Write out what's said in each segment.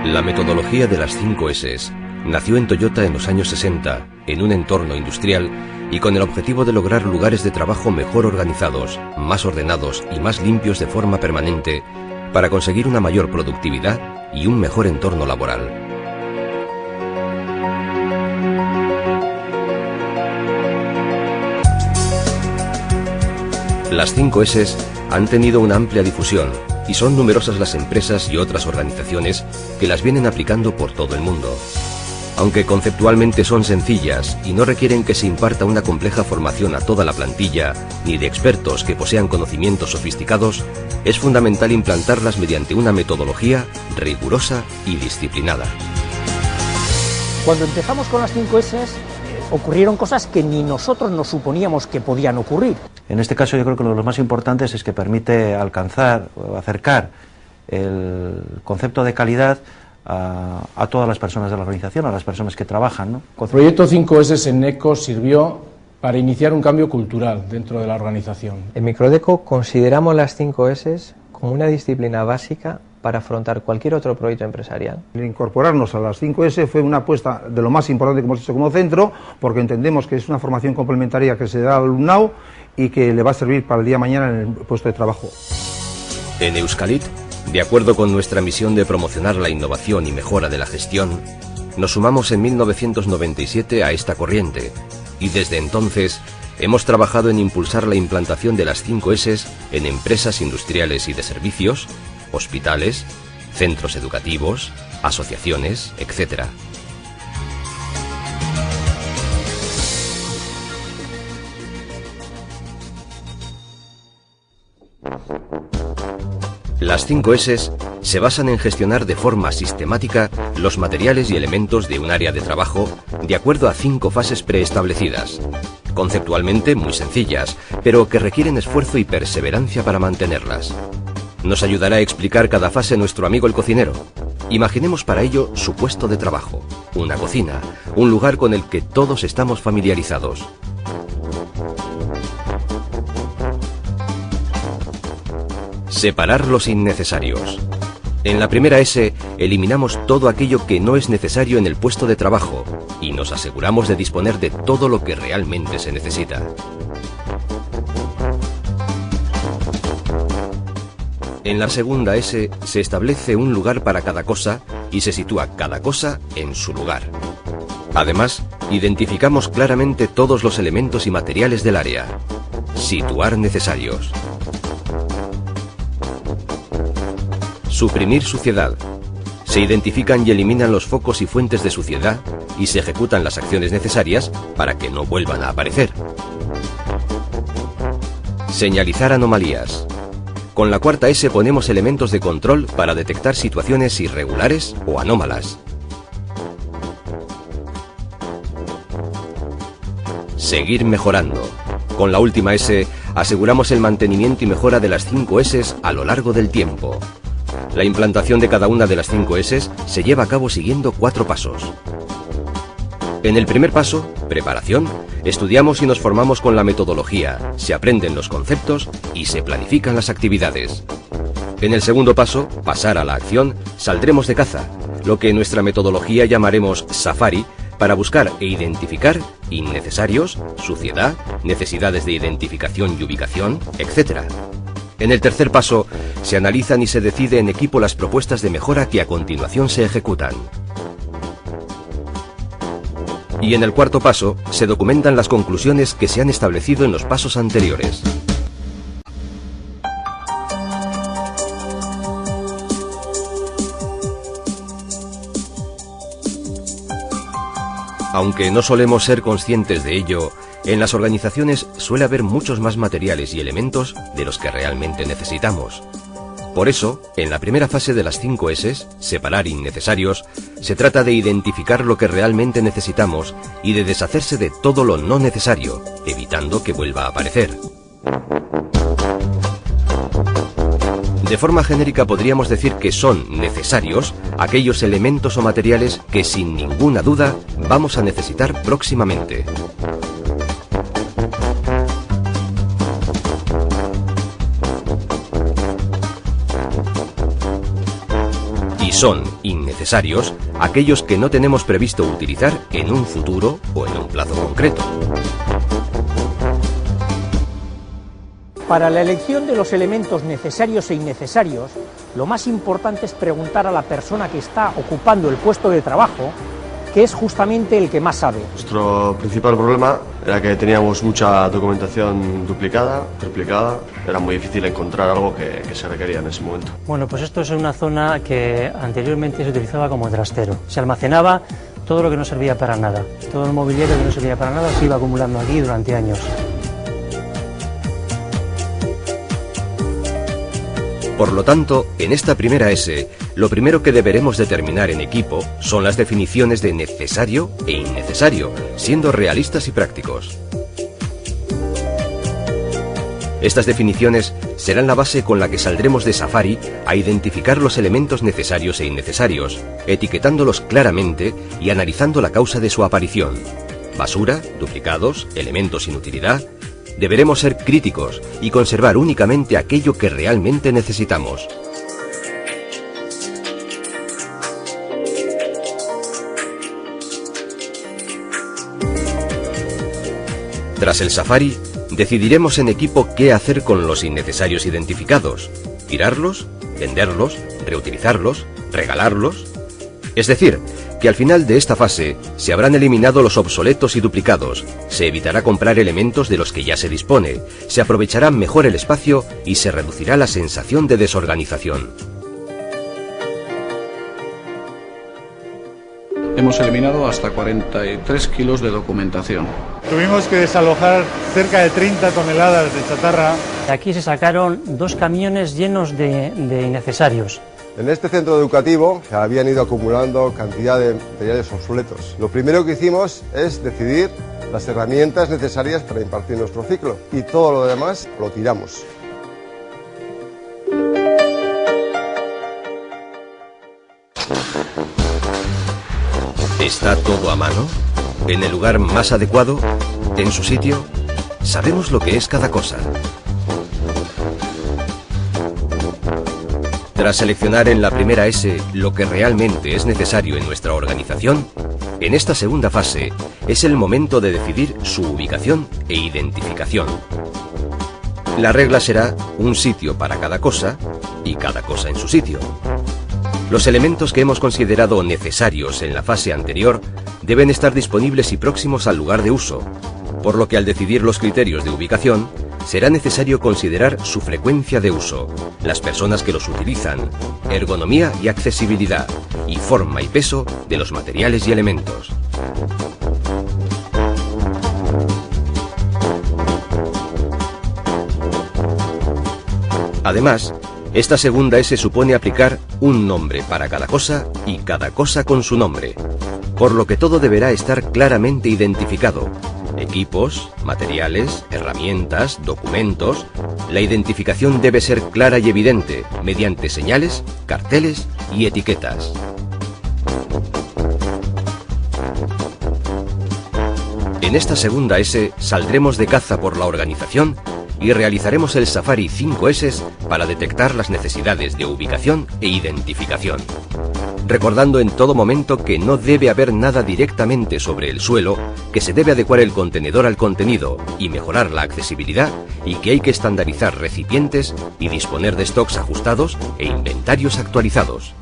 La metodología de las 5 S nació en Toyota en los años 60, en un entorno industrial y con el objetivo de lograr lugares de trabajo mejor organizados, más ordenados y más limpios de forma permanente para conseguir una mayor productividad y un mejor entorno laboral. Las 5 S han tenido una amplia difusión y son numerosas las empresas y otras organizaciones que las vienen aplicando por todo el mundo. Aunque conceptualmente son sencillas y no requieren que se imparta una compleja formación a toda la plantilla, ni de expertos que posean conocimientos sofisticados, es fundamental implantarlas mediante una metodología rigurosa y disciplinada. Cuando empezamos con las 5 S, ocurrieron cosas que ni nosotros nos suponíamos que podían ocurrir. En este caso yo creo que uno de los más importantes es que permite alcanzar o acercar el concepto de calidad a todas las personas de la organización, a las personas que trabajan, ¿no? El proyecto 5S en ECO sirvió para iniciar un cambio cultural dentro de la organización. En Microdeco consideramos las 5S como una disciplina básica para afrontar cualquier otro proyecto empresarial. El incorporarnos a las 5S fue una apuesta de lo más importante que hemos hecho como centro, porque entendemos que es una formación complementaria que se da al alumnado y que le va a servir para el día de mañana en el puesto de trabajo. En Euskalit, de acuerdo con nuestra misión de promocionar la innovación y mejora de la gestión, nos sumamos en 1997 a esta corriente y desde entonces hemos trabajado en impulsar la implantación de las 5 S en empresas industriales y de servicios, hospitales, centros educativos, asociaciones, etc. Las 5 S se basan en gestionar de forma sistemática los materiales y elementos de un área de trabajo de acuerdo a 5 fases preestablecidas, conceptualmente muy sencillas, pero que requieren esfuerzo y perseverancia para mantenerlas. Nos ayudará a explicar cada fase nuestro amigo el cocinero. Imaginemos para ello su puesto de trabajo, una cocina, un lugar con el que todos estamos familiarizados. Separar los innecesarios. En la primera S, eliminamos todo aquello que no es necesario en el puesto de trabajo y nos aseguramos de disponer de todo lo que realmente se necesita. En la segunda S se establece un lugar para cada cosa y se sitúa cada cosa en su lugar. Además, identificamos claramente todos los elementos y materiales del área. Situar necesarios. Suprimir suciedad. Se identifican y eliminan los focos y fuentes de suciedad y se ejecutan las acciones necesarias para que no vuelvan a aparecer. Señalizar anomalías. Con la cuarta S ponemos elementos de control para detectar situaciones irregulares o anómalas. Seguir mejorando. Con la última S aseguramos el mantenimiento y mejora de las 5 S a lo largo del tiempo. La implantación de cada una de las 5 S se lleva a cabo siguiendo 4 pasos. En el primer paso, preparación, estudiamos y nos formamos con la metodología, se aprenden los conceptos y se planifican las actividades. En el segundo paso, pasar a la acción, saldremos de caza, lo que en nuestra metodología llamaremos safari, para buscar e identificar innecesarios, suciedad, necesidades de identificación y ubicación, etc. En el tercer paso, se analizan y se decide en equipo las propuestas de mejora que a continuación se ejecutan. Y en el cuarto paso, se documentan las conclusiones que se han establecido en los pasos anteriores. Aunque no solemos ser conscientes de ello, en las organizaciones suele haber muchos más materiales y elementos de los que realmente necesitamos. Por eso, en la primera fase de las 5 S, separar innecesarios, se trata de identificar lo que realmente necesitamos y de deshacerse de todo lo no necesario, evitando que vuelva a aparecer. De forma genérica podríamos decir que son necesarios aquellos elementos o materiales que sin ninguna duda vamos a necesitar próximamente. Y son innecesarios innecesarios aquellos que no tenemos previsto utilizar en un futuro o en un plazo concreto. Para la elección de los elementos necesarios e innecesarios, lo más importante es preguntar a la persona que está ocupando el puesto de trabajo, que es justamente el que más sabe. Nuestro principal problema era que teníamos mucha documentación duplicada, triplicada. Era muy difícil encontrar algo que se requería en ese momento. Bueno, pues esto es una zona que anteriormente se utilizaba como trastero. Se almacenaba todo lo que no servía para nada. Todo el mobiliario que no servía para nada se iba acumulando aquí durante años. Por lo tanto, en esta primera S, lo primero que deberemos determinar en equipo son las definiciones de necesario e innecesario, siendo realistas y prácticos. Estas definiciones serán la base con la que saldremos de Safari a identificar los elementos necesarios e innecesarios, etiquetándolos claramente y analizando la causa de su aparición. Basura, duplicados, elementos sin utilidad. Deberemos ser críticos y conservar únicamente aquello que realmente necesitamos. Tras el Safari, decidiremos en equipo qué hacer con los innecesarios identificados: tirarlos, venderlos, reutilizarlos, regalarlos. Es decir, que al final de esta fase se habrán eliminado los obsoletos y duplicados, se evitará comprar elementos de los que ya se dispone, se aprovechará mejor el espacio y se reducirá la sensación de desorganización. Hemos eliminado hasta 43 kilos de documentación. Tuvimos que desalojar cerca de 30 toneladas de chatarra. Aquí se sacaron 2 camiones llenos de innecesarios. En este centro educativo se habían ido acumulando cantidad de materiales obsoletos. Lo primero que hicimos es decidir las herramientas necesarias para impartir nuestro ciclo y todo lo demás lo tiramos. ¿Está todo a mano? ¿En el lugar más adecuado? ¿En su sitio? ¿Sabemos lo que es cada cosa? Tras seleccionar en la primera S lo que realmente es necesario en nuestra organización, en esta segunda fase es el momento de decidir su ubicación e identificación. La regla será un sitio para cada cosa y cada cosa en su sitio. Los elementos que hemos considerado necesarios en la fase anterior deben estar disponibles y próximos al lugar de uso, por lo que al decidir los criterios de ubicación, será necesario considerar su frecuencia de uso, las personas que los utilizan, ergonomía y accesibilidad, y forma y peso de los materiales y elementos. Además, esta segunda S supone aplicar un nombre para cada cosa y cada cosa con su nombre, por lo que todo deberá estar claramente identificado. Equipos, materiales, herramientas, documentos. La identificación debe ser clara y evidente, mediante señales, carteles y etiquetas. En esta segunda S saldremos de caza por la organización y realizaremos el Safari 5S para detectar las necesidades de ubicación e identificación, recordando en todo momento que no debe haber nada directamente sobre el suelo, que se debe adecuar el contenedor al contenido y mejorar la accesibilidad, y que hay que estandarizar recipientes y disponer de stocks ajustados e inventarios actualizados.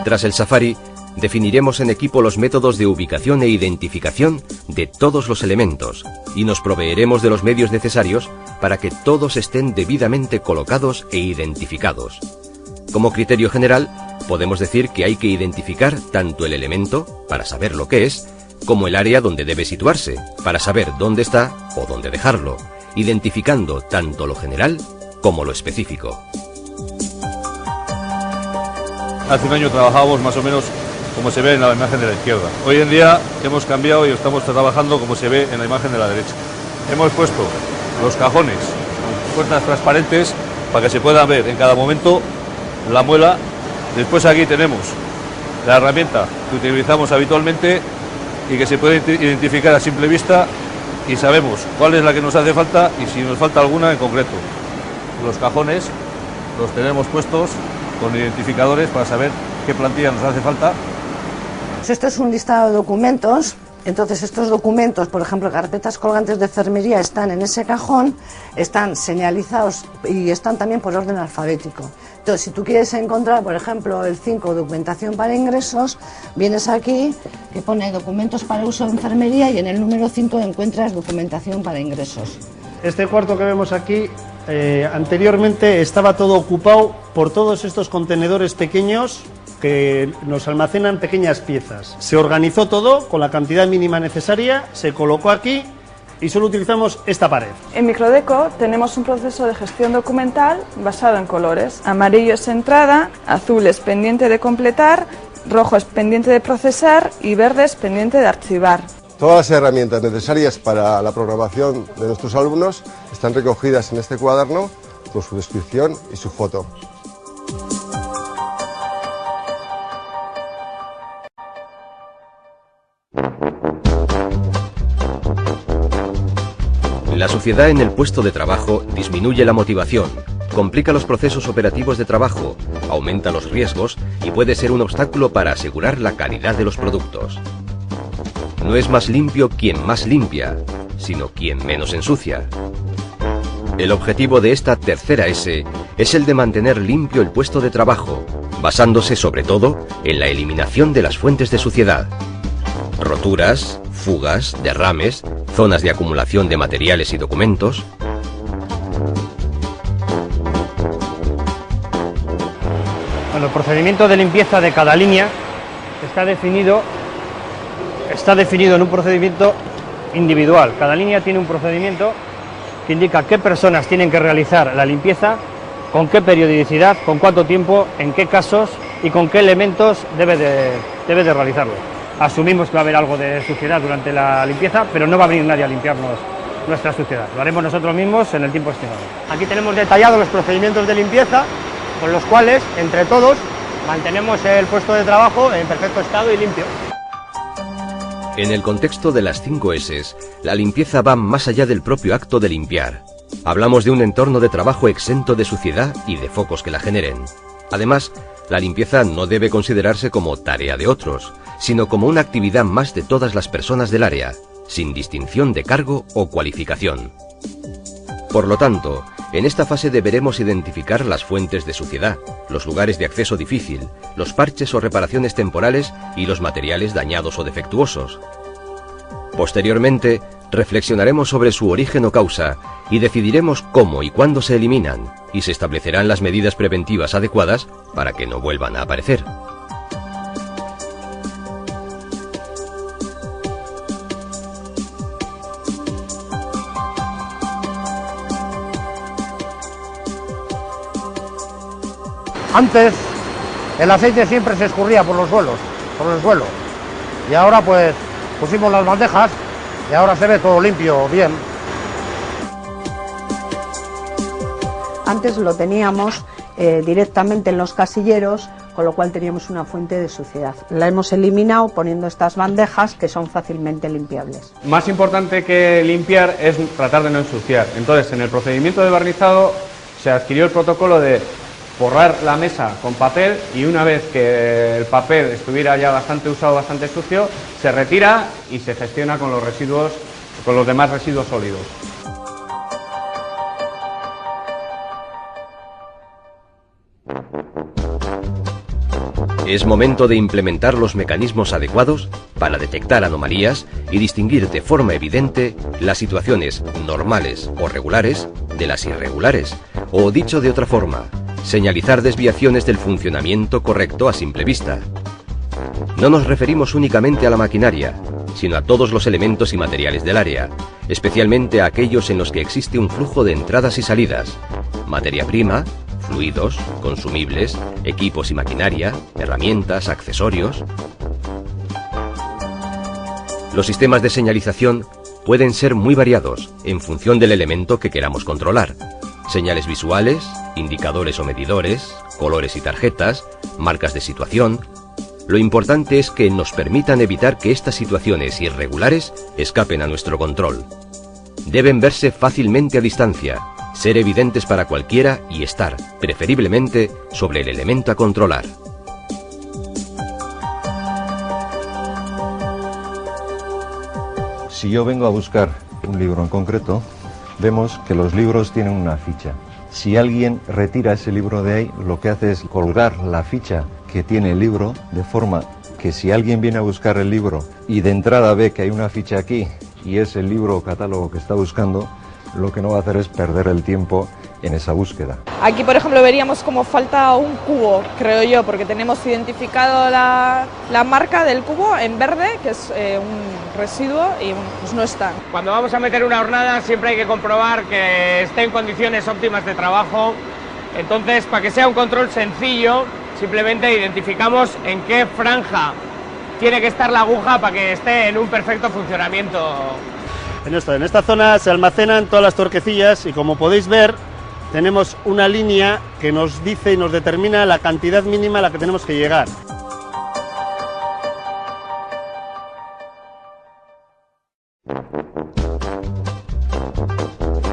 Tras el Safari, definiremos en equipo los métodos de ubicación e identificación de todos los elementos y nos proveeremos de los medios necesarios para que todos estén debidamente colocados e identificados. Como criterio general, podemos decir que hay que identificar tanto el elemento, para saber lo que es, como el área donde debe situarse, para saber dónde está o dónde dejarlo, identificando tanto lo general como lo específico. Hace un año trabajábamos más o menos como se ve en la imagen de la izquierda. Hoy en día hemos cambiado y estamos trabajando como se ve en la imagen de la derecha. Hemos puesto los cajones con puertas transparentes para que se pueda ver en cada momento la muela. Después aquí tenemos la herramienta que utilizamos habitualmente y que se puede identificar a simple vista y sabemos cuál es la que nos hace falta y si nos falta alguna en concreto. Los cajones los tenemos puestos con identificadores para saber qué plantilla nos hace falta. Esto es un listado de documentos. Entonces estos documentos, por ejemplo, carpetas colgantes de enfermería, están en ese cajón, están señalizados y están también por orden alfabético. Entonces, si tú quieres encontrar, por ejemplo, el 5, documentación para ingresos, vienes aquí, que pone documentos para uso de enfermería, y en el número 5 encuentras documentación para ingresos. Este cuarto que vemos aquí, anteriormente estaba todo ocupado por todos estos contenedores pequeños que nos almacenan pequeñas piezas. Se organizó todo con la cantidad mínima necesaria, se colocó aquí y solo utilizamos esta pared. En Microdeco tenemos un proceso de gestión documental basado en colores. Amarillo es entrada, azul es pendiente de completar, rojo es pendiente de procesar y verde es pendiente de archivar. Todas las herramientas necesarias para la programación de nuestros alumnos están recogidas en este cuaderno con su descripción y su foto. La suciedad en el puesto de trabajo disminuye la motivación, complica los procesos operativos de trabajo, aumenta los riesgos y puede ser un obstáculo para asegurar la calidad de los productos. No es más limpio quien más limpia, sino quien menos ensucia. El objetivo de esta tercera S es el de mantener limpio el puesto de trabajo, basándose sobre todo en la eliminación de las fuentes de suciedad. Roturas, fugas, derrames, zonas de acumulación de materiales y documentos. Bueno, el procedimiento de limpieza de cada línea está definido en un procedimiento individual. Cada línea tiene un procedimiento que indica qué personas tienen que realizar la limpieza, con qué periodicidad, con cuánto tiempo, en qué casos y con qué elementos debe de realizarlo. Asumimos que va a haber algo de suciedad durante la limpieza, pero no va a venir nadie a limpiarnos nuestra suciedad. Lo haremos nosotros mismos en el tiempo estimado. Aquí tenemos detallados los procedimientos de limpieza, con los cuales, entre todos, mantenemos el puesto de trabajo en perfecto estado y limpio. En el contexto de las 5 S's, la limpieza va más allá del propio acto de limpiar. Hablamos de un entorno de trabajo exento de suciedad y de focos que la generen. Además, la limpieza no debe considerarse como tarea de otros, sino como una actividad más de todas las personas del área, sin distinción de cargo o cualificación. Por lo tanto, en esta fase deberemos identificar las fuentes de suciedad, los lugares de acceso difícil, los parches o reparaciones temporales y los materiales dañados o defectuosos. Posteriormente, reflexionaremos sobre su origen o causa y decidiremos cómo y cuándo se eliminan, y se establecerán las medidas preventivas adecuadas para que no vuelvan a aparecer. Antes el aceite siempre se escurría por el suelo, y ahora pues pusimos las bandejas y ahora se ve todo limpio, bien. Antes lo teníamos directamente en los casilleros, con lo cual teníamos una fuente de suciedad. La hemos eliminado poniendo estas bandejas que son fácilmente limpiables. Más importante que limpiar es tratar de no ensuciar. Entonces, en el procedimiento de barnizado se adquirió el protocolo de forrar la mesa con papel, y una vez que el papel estuviera ya bastante usado, bastante sucio, se retira y se gestiona con los residuos, con los demás residuos sólidos. Es momento de implementar los mecanismos adecuados para detectar anomalías y distinguir de forma evidente las situaciones normales o regulares de las irregulares, o dicho de otra forma, señalizar desviaciones del funcionamiento correcto a simple vista. No nos referimos únicamente a la maquinaria, sino a todos los elementos y materiales del área, especialmente a aquellos en los que existe un flujo de entradas y salidas, materia prima, fluidos, consumibles, equipos y maquinaria, herramientas, accesorios. Los sistemas de señalización pueden ser muy variados en función del elemento que queramos controlar. Señales visuales, indicadores o medidores, colores y tarjetas, marcas de situación. Lo importante es que nos permitan evitar que estas situaciones irregulares escapen a nuestro control. Deben verse fácilmente a distancia, ser evidentes para cualquiera y estar, preferiblemente, sobre el elemento a controlar. Si yo vengo a buscar un libro en concreto, vemos que los libros tienen una ficha. Si alguien retira ese libro de ahí, lo que hace es colgar la ficha que tiene el libro, de forma que si alguien viene a buscar el libro y de entrada ve que hay una ficha aquí y es el libro o catálogo que está buscando, lo que no va a hacer es perder el tiempo en esa búsqueda. Aquí, por ejemplo, veríamos como falta un cubo, creo yo, porque tenemos identificado la marca del cubo en verde, que es un residuo, y pues no está. Cuando vamos a meter una hornada siempre hay que comprobar que esté en condiciones óptimas de trabajo. Entonces, para que sea un control sencillo, simplemente identificamos en qué franja tiene que estar la aguja para que esté en un perfecto funcionamiento. En esta zona se almacenan todas las torquecillas y, como podéis ver, tenemos una línea que nos dice y nos determina la cantidad mínima a la que tenemos que llegar.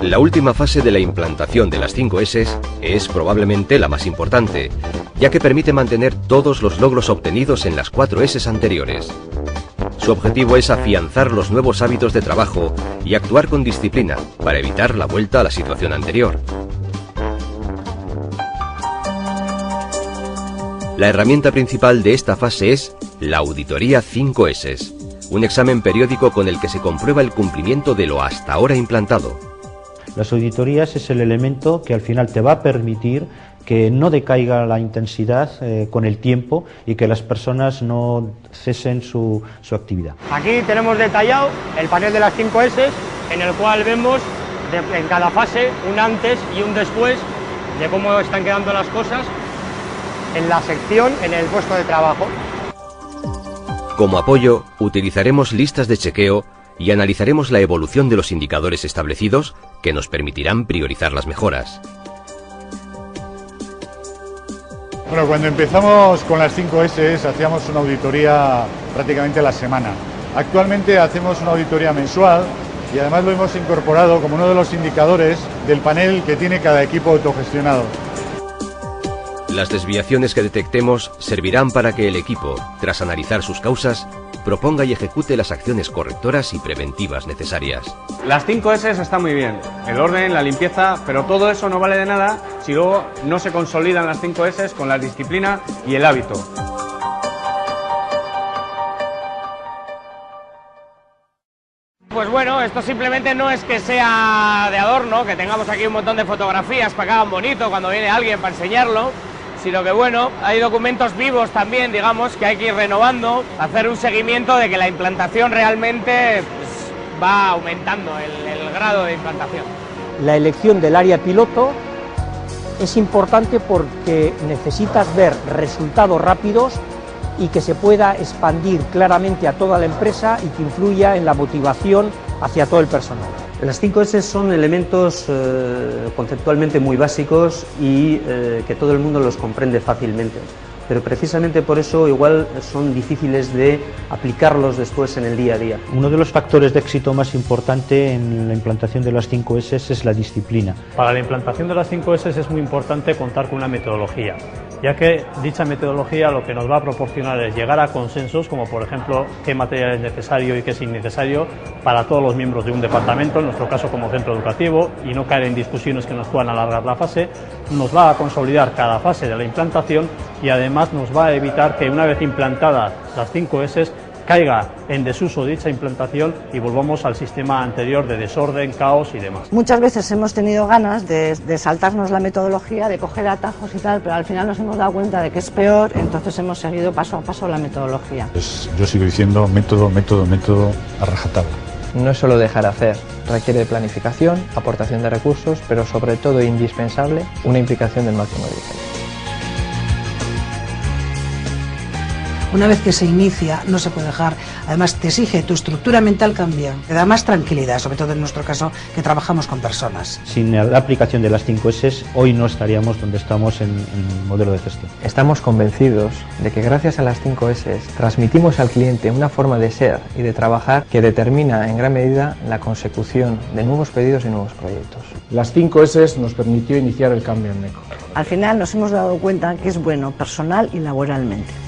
La última fase de la implantación de las 5S es probablemente la más importante, ya que permite mantener todos los logros obtenidos en las 4S anteriores. Su objetivo es afianzar los nuevos hábitos de trabajo y actuar con disciplina para evitar la vuelta a la situación anterior. La herramienta principal de esta fase es la auditoría 5S, un examen periódico con el que se comprueba el cumplimiento de lo hasta ahora implantado. Las auditorías es el elemento que al final te va a permitir que no decaiga la intensidad con el tiempo y que las personas no cesen su actividad. Aquí tenemos detallado el panel de las 5S, en el cual vemos en cada fase un antes y un después de cómo están quedando las cosas en la sección, en el puesto de trabajo. Como apoyo, utilizaremos listas de chequeo y analizaremos la evolución de los indicadores establecidos que nos permitirán priorizar las mejoras. Bueno, cuando empezamos con las 5S hacíamos una auditoría prácticamente a la semana. Actualmente hacemos una auditoría mensual y además lo hemos incorporado como uno de los indicadores del panel que tiene cada equipo autogestionado. Las desviaciones que detectemos servirán para que el equipo, tras analizar sus causas, proponga y ejecute las acciones correctoras y preventivas necesarias. Las 5S están muy bien, el orden, la limpieza, pero todo eso no vale de nada si luego no se consolidan las 5S con la disciplina y el hábito. Pues bueno, esto simplemente no es que sea de adorno, que tengamos aquí un montón de fotografías para que hagan bonito cuando viene alguien para enseñarlo, sino que bueno, hay documentos vivos también, digamos, que hay que ir renovando, hacer un seguimiento de que la implantación realmente pues, va aumentando el grado de implantación. La elección del área piloto es importante porque necesitas ver resultados rápidos y que se pueda expandir claramente a toda la empresa y que influya en la motivación hacia todo el personal. Las 5S son elementos conceptualmente muy básicos y que todo el mundo los comprende fácilmente, pero precisamente por eso igual son difíciles de aplicarlos después en el día a día. Uno de los factores de éxito más importante en la implantación de las 5S es la disciplina. Para la implantación de las 5S es muy importante contar con una metodología, ya que dicha metodología lo que nos va a proporcionar es llegar a consensos, como por ejemplo qué material es necesario y qué es innecesario para todos los miembros de un departamento, en nuestro caso como centro educativo, y no caer en discusiones que nos puedan alargar la fase. Nos va a consolidar cada fase de la implantación y además nos va a evitar que una vez implantadas las 5S caiga en desuso dicha implantación y volvamos al sistema anterior de desorden, caos y demás. Muchas veces hemos tenido ganas de saltarnos la metodología, de coger atajos y tal, pero al final nos hemos dado cuenta de que es peor, entonces hemos seguido paso a paso la metodología. Pues yo sigo diciendo método a rajatabla. No es solo dejar hacer, requiere de planificación, aportación de recursos, pero sobre todo indispensable una implicación del máximo dirigente. Una vez que se inicia, no se puede dejar. Además, te exige, tu estructura mental cambia, te da más tranquilidad, sobre todo en nuestro caso, que trabajamos con personas. Sin la aplicación de las 5 S, hoy no estaríamos donde estamos en el modelo de gestión. Estamos convencidos de que gracias a las 5 S transmitimos al cliente una forma de ser y de trabajar que determina en gran medida la consecución de nuevos pedidos y nuevos proyectos. Las 5 S nos permitió iniciar el cambio en NECO. Al final nos hemos dado cuenta que es bueno personal y laboralmente.